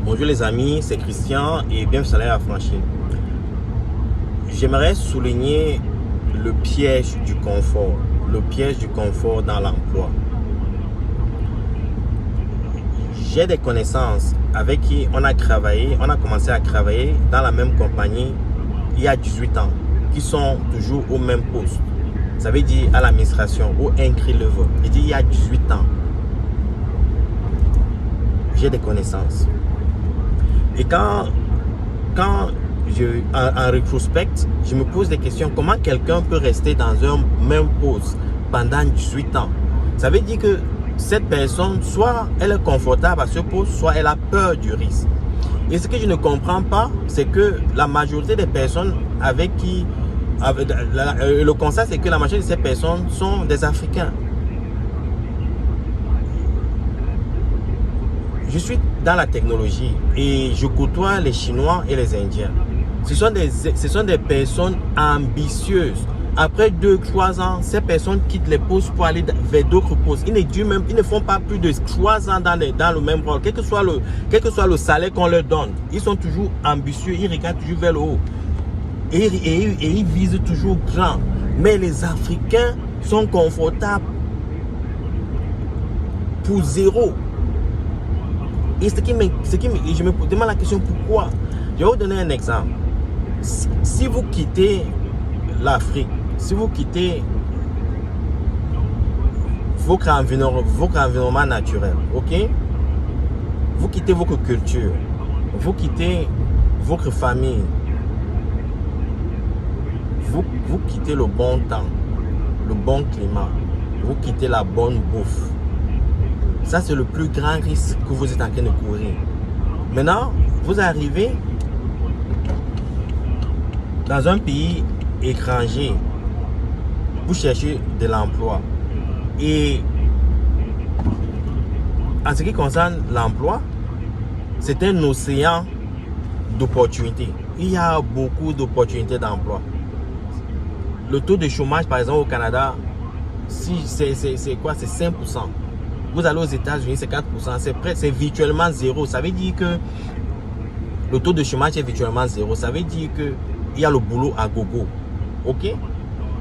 Bonjour les amis, c'est Christian et bienvenue sur Salaire Affranchi. J'aimerais souligner le piège du confort, dans l'emploi. J'ai des connaissances avec qui on a commencé à travailler dans la même compagnie il y a 18 ans, qui sont toujours au même poste. Ça veut dire à l'administration, au entry level. Je dis il y a 18 ans. J'ai des connaissances. Et en rétrospect, je me pose des questions. Comment quelqu'un peut rester dans un même poste pendant 18 ans? Ça veut dire que cette personne, soit elle est confortable à ce poste, soit elle a peur du risque. Et ce que je ne comprends pas, c'est que la majorité des personnes le constat, c'est que la majorité de ces personnes sont des Africains. Je suis dans la technologie et je côtoie les Chinois et les Indiens. Ce sont des personnes ambitieuses. Après 2-3 ans, ces personnes quittent les postes pour aller vers d'autres postes. Ils ne font pas plus de 3 ans dans le même rôle, quel que soit le salaire qu'on leur donne. Ils sont toujours ambitieux, ils regardent toujours vers le haut. Et ils visent toujours grand. Mais les Africains sont confortables pour zéro. Et je me demande la question pourquoi. Je vais vous donner un exemple. Si vous quittez l'Afrique, si vous quittez votre environnement naturel, ok? Vous quittez votre culture, vous quittez votre famille, vous quittez le bon temps, le bon climat, vous quittez la bonne bouffe. Ça, c'est le plus grand risque que vous êtes en train de courir. Maintenant, vous arrivez dans un pays étranger, vous cherchez de l'emploi. Et en ce qui concerne l'emploi, c'est un océan d'opportunités. Il y a beaucoup d'opportunités d'emploi. Le taux de chômage, par exemple, au Canada, c'est 5%. Vous allez aux États-Unis, c'est 4%. C'est virtuellement zéro. Ça veut dire que le taux de chômage est virtuellement zéro. Ça veut dire qu'il y a le boulot à gogo. Ok?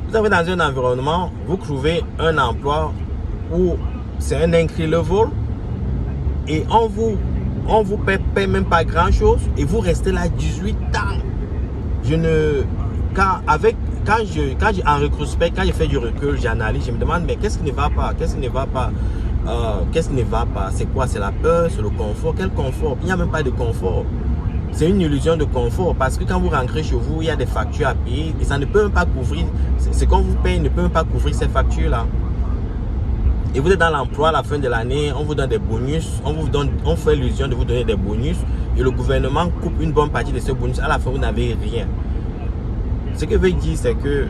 Vous avez dans un environnement, vous trouvez un emploi où c'est un entry level et on vous paie même pas grand chose et vous restez là 18 ans. En rétrospect, quand je fais du recul, j'analyse, je me demande mais qu'est-ce qui ne va pas? Qu'est-ce qui ne va pas? C'est quoi? C'est la peur, c'est le confort. Quel confort? Il n'y a même pas de confort. C'est une illusion de confort parce que quand vous rentrez chez vous, il y a des factures à payer et ça ne peut même pas couvrir. Ce qu'on vous paye ne peut même pas couvrir ces factures-là. Et vous êtes dans l'emploi à la fin de l'année, on vous donne des bonus, on fait l'illusion de vous donner des bonus et le gouvernement coupe une bonne partie de ces bonus. À la fin, vous n'avez rien. Ce que je veux dire, c'est que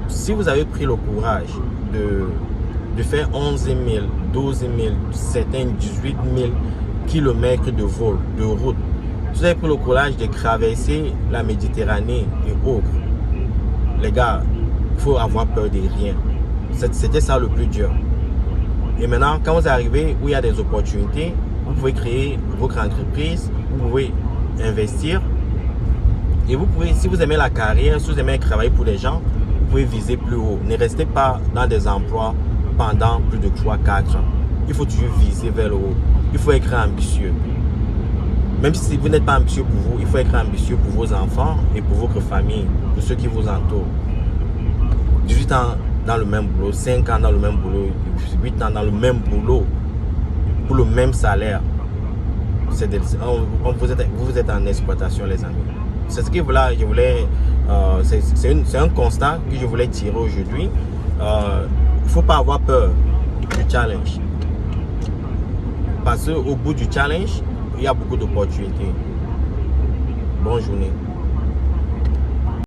si vous avez pris le courage de faire 11 000, 12 000, certains 18 000 kilomètres de vol, de route, vous avez pris le courage de traverser la Méditerranée et autres. Les gars, il faut avoir peur de rien. C'était ça le plus dur. Et maintenant, quand vous arrivez où il y a des opportunités, vous pouvez créer votre entreprise, vous pouvez investir. Et vous pouvez, si vous aimez la carrière, si vous aimez travailler pour les gens, vous pouvez viser plus haut. Ne restez pas dans des emplois pendant plus de 3-4 ans. Il faut toujours viser vers le haut. Il faut être ambitieux. Même si vous n'êtes pas ambitieux pour vous, il faut être ambitieux pour vos enfants et pour votre famille, pour ceux qui vous entourent. 18 ans dans le même boulot, 5 ans dans le même boulot, 8 ans dans le même boulot, pour le même salaire. Vous êtes en exploitation, les amis. C'est ce que je voulais. C'est un constat que je voulais tirer aujourd'hui. Il ne faut pas avoir peur du challenge. Parce qu'au bout du challenge, il y a beaucoup d'opportunités. Bonne journée.